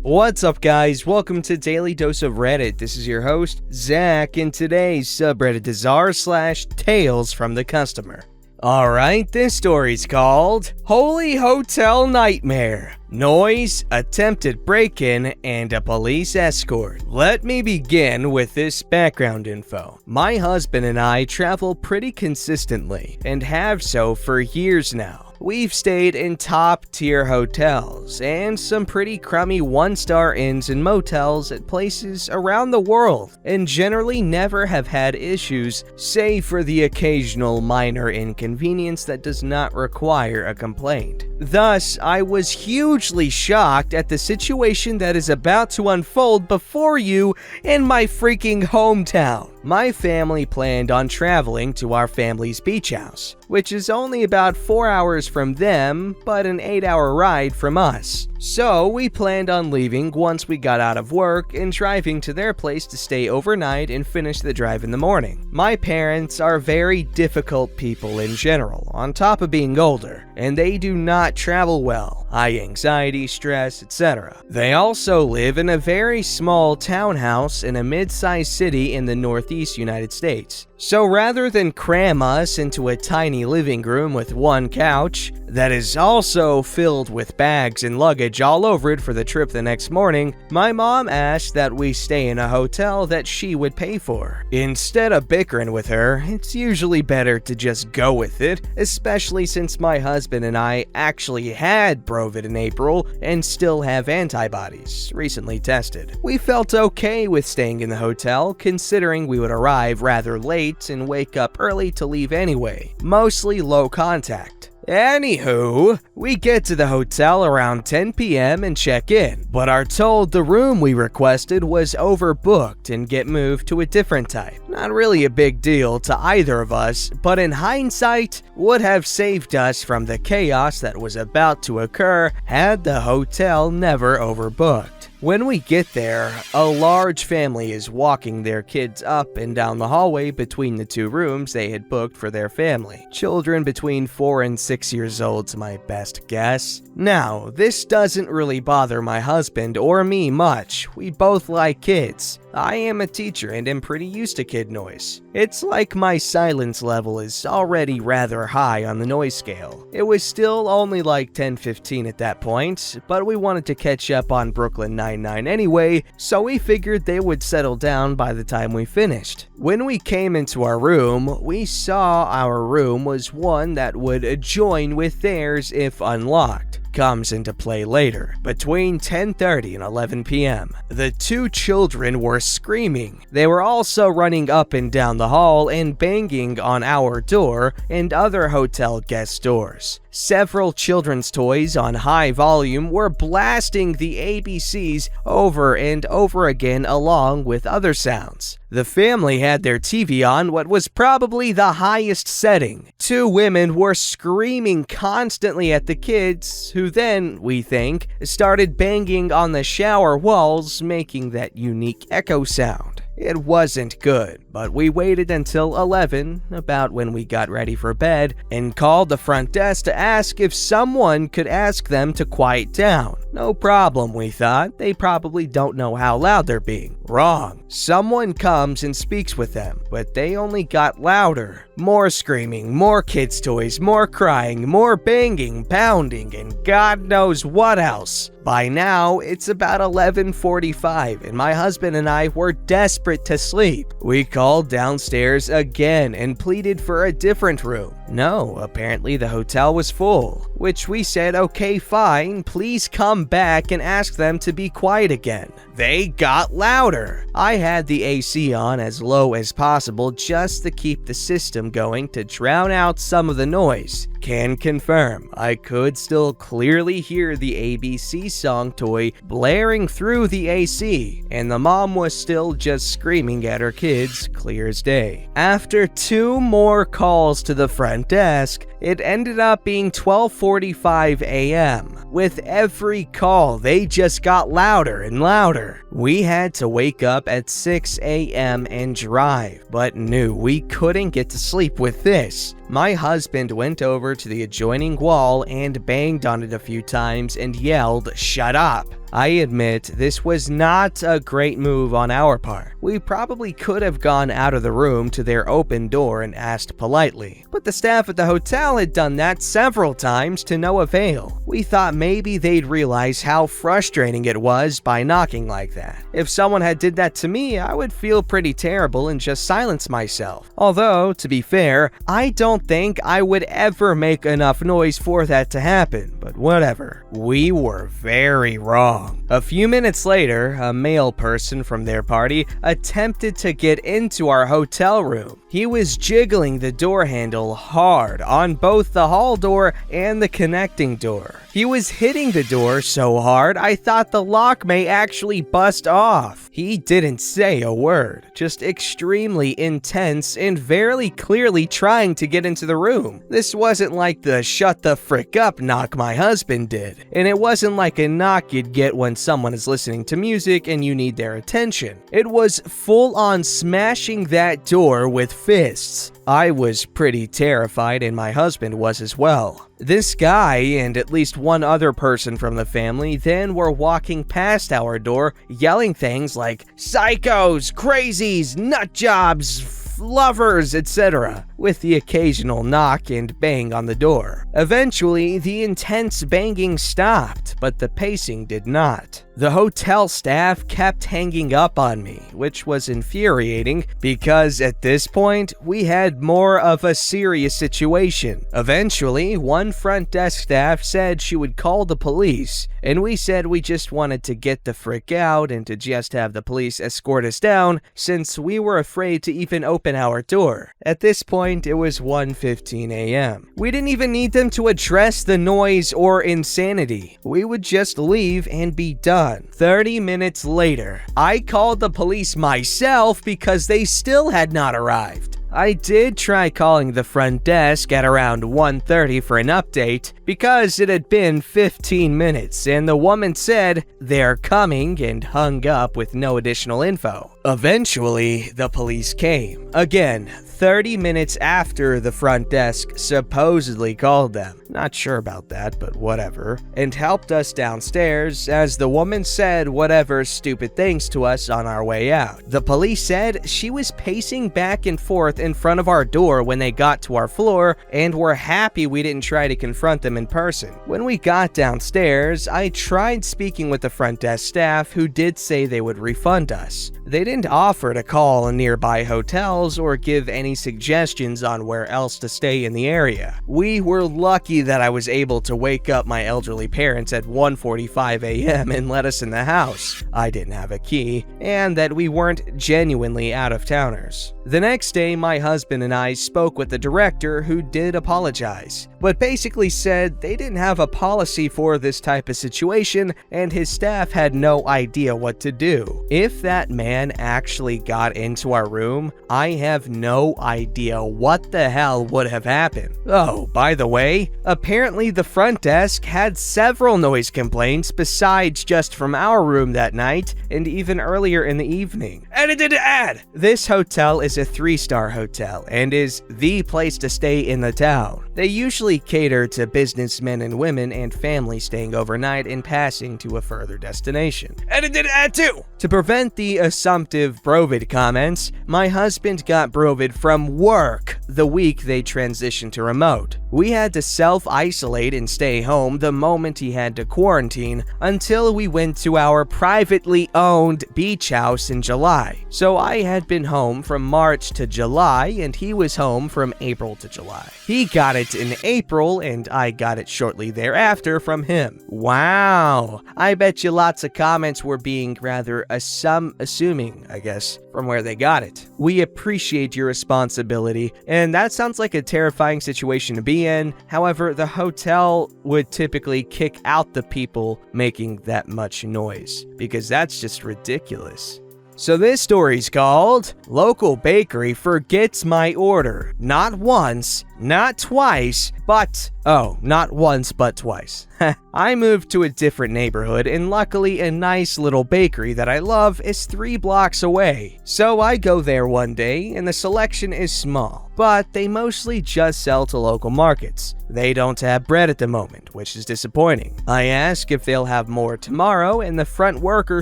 What's up, guys? Welcome to Daily Dose of Reddit. This is your host, Zach, and today's subreddit is r/TalesFromTheCustomer. Alright, this story's called Holy Hotel Nightmare. Noise, attempted break-in, and a police escort. Let me begin with this background info. My husband and I travel pretty consistently, and have so for years now. We've stayed in top-tier hotels, and some pretty crummy one-star inns and motels at places around the world, and generally never have had issues, save for the occasional minor inconvenience that does not require a complaint. Thus, I was hugely shocked at the situation that is about to unfold before you in my freaking hometown. My family planned on traveling to our family's beach house, which is only about 4 hours from them, but an 8-hour ride from us. So we planned on leaving once we got out of work and driving to their place to stay overnight and finish the drive in the morning. My parents are very difficult people in general, on top of being older, and they do not travel well, high anxiety, stress, etc. They also live in a very small townhouse in a mid-sized city in the Northeast United States. So rather than cram us into a tiny living room with one couch that is also filled with bags and luggage all over it for the trip the next morning, my mom asked that we stay in a hotel that she would pay for. Instead of bickering with her, it's usually better to just go with it, especially since my husband and I actually had Brovid in April and still have antibodies, recently tested. We felt okay with staying in the hotel, considering we would arrive rather late and wake up early to leave anyway, mostly low contact. Anywho, we get to the hotel around 10 p.m. and check in, but are told the room we requested was overbooked and get moved to a different type. Not really a big deal to either of us, but in hindsight, would have saved us from the chaos that was about to occur had the hotel never overbooked. When we get there, a large family is walking their kids up and down the hallway between the two rooms they had booked for their family. Children between 4 and 6 years old's my best guess. Now, this doesn't really bother my husband or me much. We both like kids. I am a teacher and am pretty used to kid noise. It's like my silence level is already rather high on the noise scale. It was still only like 10-15 at that point, but we wanted to catch up on Brooklyn Nine-Nine anyway, so we figured they would settle down by the time we finished. When we came into our room, we saw our room was one that would join with theirs if unlocked. Comes into play later, between 10:30 and 11 p.m. The two children were screaming. They were also running up and down the hall and banging on our door and other hotel guest doors. Several children's toys on high volume were blasting the ABCs over and over again along with other sounds. The family had their TV on what was probably the highest setting. Two women were screaming constantly at the kids, who then, we think, started banging on the shower walls, making that unique echo sound. It wasn't good, but we waited until 11, about when we got ready for bed, and called the front desk to ask if someone could ask them to quiet down. No problem, we thought. They probably don't know how loud they're being. Wrong. Someone comes and speaks with them, but they only got louder. More screaming, more kids' toys, more crying, more banging, pounding, and God knows what else. By now, it's about 11:45, and my husband and I were desperate to sleep. We called downstairs again and pleaded for a different room. No, apparently the hotel was full, which we said, okay, fine, please come back and ask them to be quiet again. They got louder. I had the AC on as low as possible just to keep the system going to drown out some of the noise. Can confirm, I could still clearly hear the ABC song toy blaring through the AC, and the mom was still just screaming at her kids clear as day. After 2 more calls to the front desk, it ended up being 12:45 a.m. With every call, they just got louder and louder. We had to wake up at 6 a.m. and drive, but knew we couldn't get to sleep with this. My husband went over to the adjoining wall and banged on it a few times and yelled, "Shut up!" I admit this was not a great move on our part. We probably could have gone out of the room to their open door and asked politely, but the staff at the hotel had done that several times to no avail. We thought maybe they'd realize how frustrating it was by knocking like that. If someone had did that to me, I would feel pretty terrible and just silence myself. Although, to be fair, I don't think I would ever make enough noise for that to happen, but whatever. We were very wrong. A few minutes later, a male person from their party attempted to get into our hotel room. He was jiggling the door handle hard on both the hall door and the connecting door. He was hitting the door so hard I thought the lock may actually bust off. He didn't say a word, just extremely intense and very clearly trying to get into the room. This wasn't like the shut the frick up knock my husband did, and it wasn't like a knock you'd get when someone is listening to music and you need their attention. It was full on smashing that door with fists. I was pretty terrified and my husband was as well. This guy and at least one other person from the family then were walking past our door yelling things like psychos, crazies, nut jobs, lovers, etc., with the occasional knock and bang on the door. Eventually, the intense banging stopped, but the pacing did not. The hotel staff kept hanging up on me, which was infuriating because at this point, we had more of a serious situation. Eventually, one front desk staff said she would call the police, and we said we just wanted to get the frick out and to just have the police escort us down since we were afraid to even open our door. At this point, it was 1:15 a.m. We didn't even need them to address the noise or insanity. We would just leave and be done. 30 minutes later, I called the police myself because they still had not arrived. I did try calling the front desk at around 1:30 for an update because it had been 15 minutes and the woman said they're coming and hung up with no additional info. Eventually, the police came. Again, 30 minutes after the front desk supposedly called them. Not sure about that, but whatever. And helped us downstairs as the woman said whatever stupid things to us on our way out. The police said she was pacing back and forth in front of our door when they got to our floor and were happy we didn't try to confront them in person. When we got downstairs, I tried speaking with the front desk staff who did say they would refund us. They didn't offer to call nearby hotels or give any suggestions on where else to stay in the area. We were lucky that I was able to wake up my elderly parents at 1:45 a.m. and let us in the house. I didn't have a key, and that we weren't genuinely out-of-towners. The next day, my husband and I spoke with the director who did apologize, but basically said they didn't have a policy for this type of situation and his staff had no idea what to do. If that man actually got into our room, I have no idea what the hell would have happened. Oh, by the way, apparently the front desk had several noise complaints besides just from our room that night and even earlier in the evening. Edited ad! This hotel is a 3-star hotel and is the place to stay in the town. They usually cater to businessmen and women and families staying overnight and passing to a further destination. Edited ad 2! To prevent the assumptive brovid comments, my husband got brovid from work the week they transitioned to remote. We had to self-isolate and stay home the moment he had to quarantine until we went to our privately owned beach house in July. So I had been home from March to July and he was home from April to July. He got it in April and I got it shortly thereafter from him. Wow, I bet you lots of comments were being rather assuming, I guess, from where they got it. We appreciate your responsibility, and that sounds like a terrifying situation to be in. However, the hotel would typically kick out the people making that much noise, because that's just ridiculous. So this story's called Local Bakery Forgets My Order. Not once, Not twice, but... Oh, not once, but twice. I moved to a different neighborhood, and luckily a nice little bakery that I love is 3 blocks away. So I go there one day, and the selection is small, but they mostly just sell to local markets. They don't have bread at the moment, which is disappointing. I ask if they'll have more tomorrow, and the front worker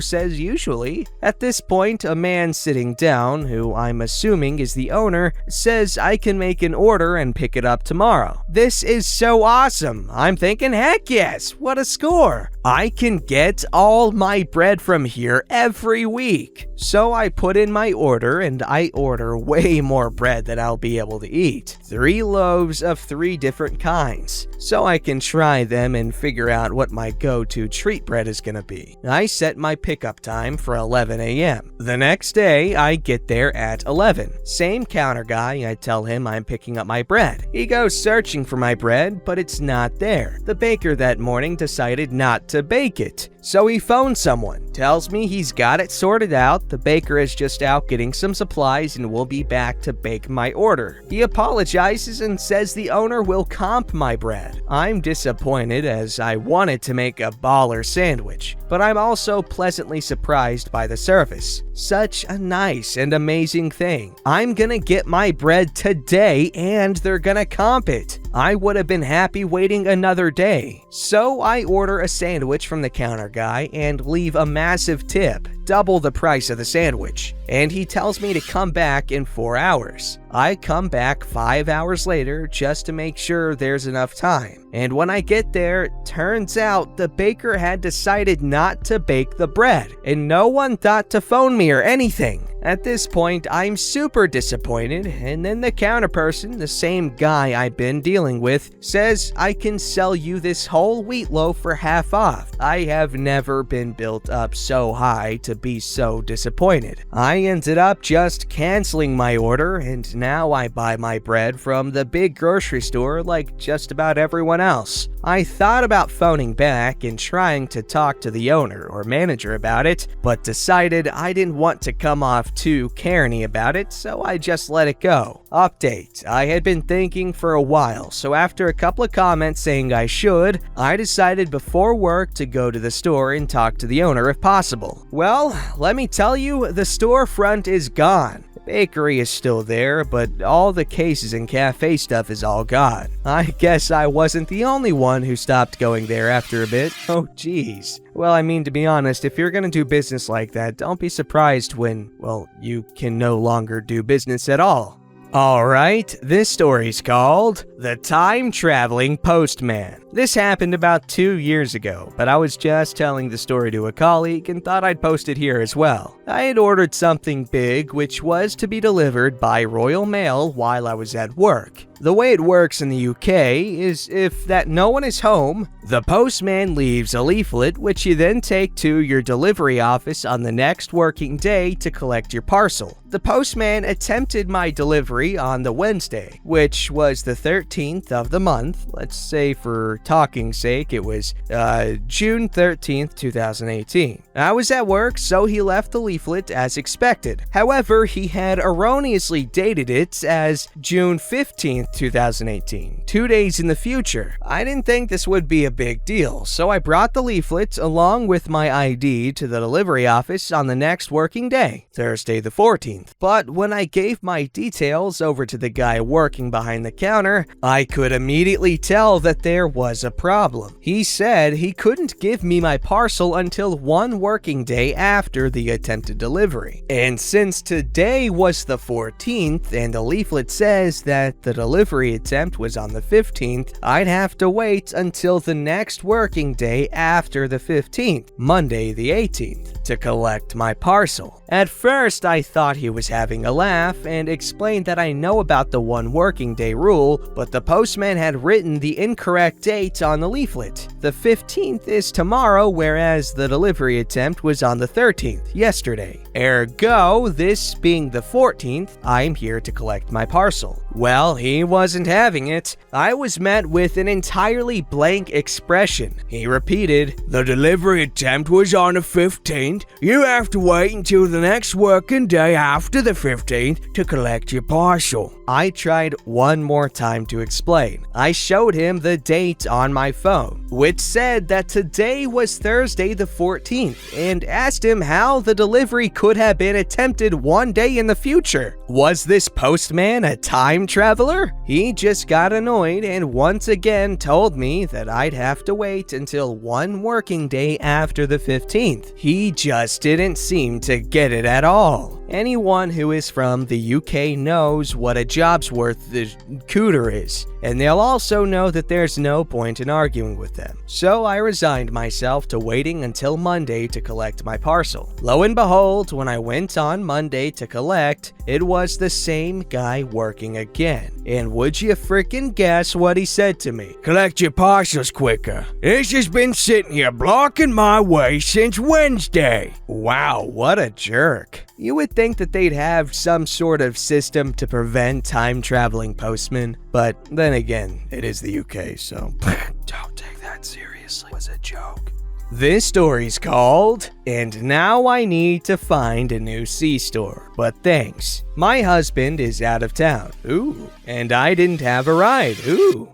says usually. At this point, a man sitting down, who I'm assuming is the owner, says I can make an order and pick it up tomorrow. This is so awesome. I'm thinking, heck yes, what a score. I can get all my bread from here every week. So I put in my order, and I order way more bread than I'll be able to eat. 3 loaves of 3 different kinds, so I can try them and figure out what my go-to treat bread is gonna be. I set my pickup time for 11 a.m. The next day, I get there at 11. Same counter guy, I tell him I'm picking up my bread. He goes searching for my bread, but it's not there. The baker that morning decided not to bake it, so he phones someone, tells me he's got it sorted out, the baker is just out getting some supplies and will be back to bake my order. He apologizes and says the owner will comp my bread. I'm disappointed as I wanted to make a baller sandwich, but I'm also pleasantly surprised by the service. Such a nice and amazing thing. I'm gonna get my bread today and they're gonna comp it. I would have been happy waiting another day. So I order a sandwich from the counter guy and leave a massive tip, double the price of the sandwich. And he tells me to come back in 4 hours. I come back 5 hours later just to make sure there's enough time. And when I get there, turns out the baker had decided not to bake the bread, and no one thought to phone me or anything. At this point, I'm super disappointed, and then the counter person, the same guy I've been dealing with, says I can sell you this whole wheat loaf for half off. I have never been built up so high to be so disappointed. I ended up just canceling my order, and now I buy my bread from the big grocery store like just about everyone else. I thought about phoning back and trying to talk to the owner or manager about it, but decided I didn't want to come off too carny about it, so I just let it go. Update: I had been thinking for a while, so after a couple of comments saying I should, I decided before work to go to the store and talk to the owner if possible. Well, let me tell you, the storefront is gone. The bakery is still there, but all the cases and cafe stuff is all gone. I guess I wasn't the only one who stopped going there after a bit. Oh geez. Well, I mean, to be honest, if you're gonna do business like that, don't be surprised when, well, you can no longer do business at all. Alright, this story's called The Time-Traveling Postman. This happened about 2 years ago, but I was just telling the story to a colleague and thought I'd post it here as well. I had ordered something big, which was to be delivered by Royal Mail while I was at work. The way it works in the UK is if that no one is home, the postman leaves a leaflet which you then take to your delivery office on the next working day to collect your parcel. The postman attempted my delivery on the Wednesday, which was the 13th of the month. Let's say for talking's sake, it was June 13th, 2018. I was at work, so he left the leaflet as expected. However, he had erroneously dated it as June 15th, 2018, 2 days in the future. I didn't think this would be a big deal, so I brought the leaflet along with my ID to the delivery office on the next working day, Thursday the 14th. But when I gave my details over to the guy working behind the counter, I could immediately tell that there was a problem. He said he couldn't give me my parcel until 1 working day after the attempted delivery. And since today was the 14th and the leaflet says that the delivery attempt was on the 15th, I'd have to wait until the next working day after the 15th, Monday the 18th, to collect my parcel. At first, I thought he was having a laugh and explained that I know about the 1 working day rule, but the postman had written the incorrect date date on the leaflet. The 15th is tomorrow, whereas the delivery attempt was on the 13th, yesterday. Ergo, this being the 14th, I'm here to collect my parcel. Well, he wasn't having it. I was met with an entirely blank expression. He repeated, "The delivery attempt was on the 15th. You have to wait until the next working day after the 15th to collect your parcel." I tried one more time to explain. I showed him the date on my phone, which said that today was Thursday the 14th, and asked him how the delivery could have been attempted one day in the future. Was this postman a time traveler? He just got annoyed and once again told me that I'd have to wait until one working day after the 15th. He just didn't seem to get it at all. Anyone who is from the UK knows what a job's worth the cooter is, and they'll also know that there's no point in arguing with them. So I resigned myself to waiting until Monday to collect my parcel. Lo and behold, when I went on Monday to collect, it was the same guy working again. And would you frickin' guess what he said to me? "Collect your parcels quicker. This has been sitting here blocking my way since Wednesday." Wow, what a jerk. You would think that they'd have some sort of system to prevent time-traveling postmen, but then again, it is the UK, so don't take that seriously. It was a joke. This story's called, "And Now I Need to Find a New C-Store, But Thanks. My husband is out of town. Ooh. And I didn't have a ride. Ooh.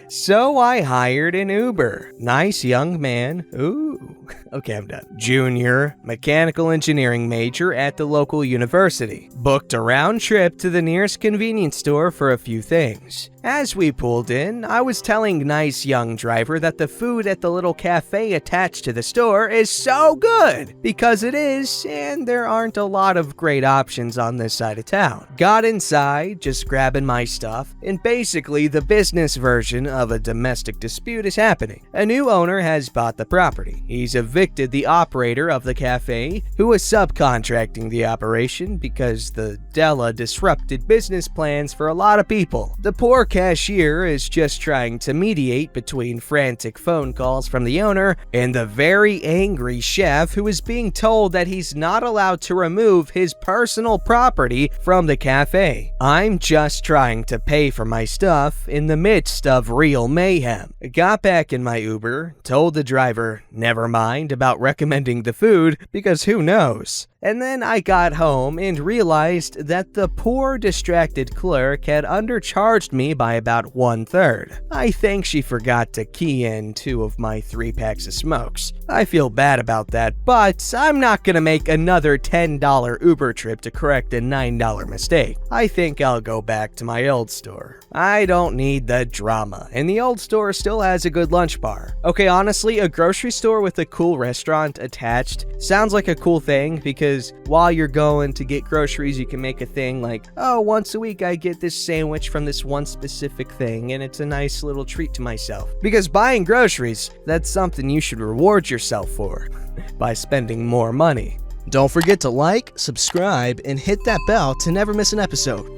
So I hired an Uber. Nice young man. Ooh. Okay, I'm done. Junior, mechanical engineering major at the local university. Booked a round trip to the nearest convenience store for a few things. As we pulled in, I was telling nice young driver that the food at the little cafe attached to the store is so good, because it is, and there aren't a lot of great options on this side of town. Got inside, just grabbing my stuff, and basically the business version of a domestic dispute is happening. A new owner has bought the property. He's evicted the operator of the cafe, who was subcontracting the operation because the Della disrupted business plans for a lot of people. The poor cashier is just trying to mediate between frantic phone calls from the owner and the very angry chef who is being told that he's not allowed to remove his personal property from the cafe. I'm just trying to pay for my stuff in the midst of real mayhem. Got back in my Uber, told the driver never mind about recommending the food because who knows. And then I got home and realized that the poor distracted clerk had undercharged me by about 1/3. I think she forgot to key in 2 of my 3 packs of smokes. I feel bad about that, but I'm not gonna make another $10 Uber trip to correct a $9 mistake. I think I'll go back to my old store. I don't need the drama, and the old store still has a good lunch bar. Okay, honestly, a grocery store with a cool restaurant attached sounds like a cool thing because while you're going to get groceries, you can make a thing like, oh, once a week I get this sandwich from this one specific thing, and it's a nice little treat to myself. Because buying groceries, that's something you should reward yourself for by spending more money. Don't forget to like, subscribe, and hit that bell to never miss an episode.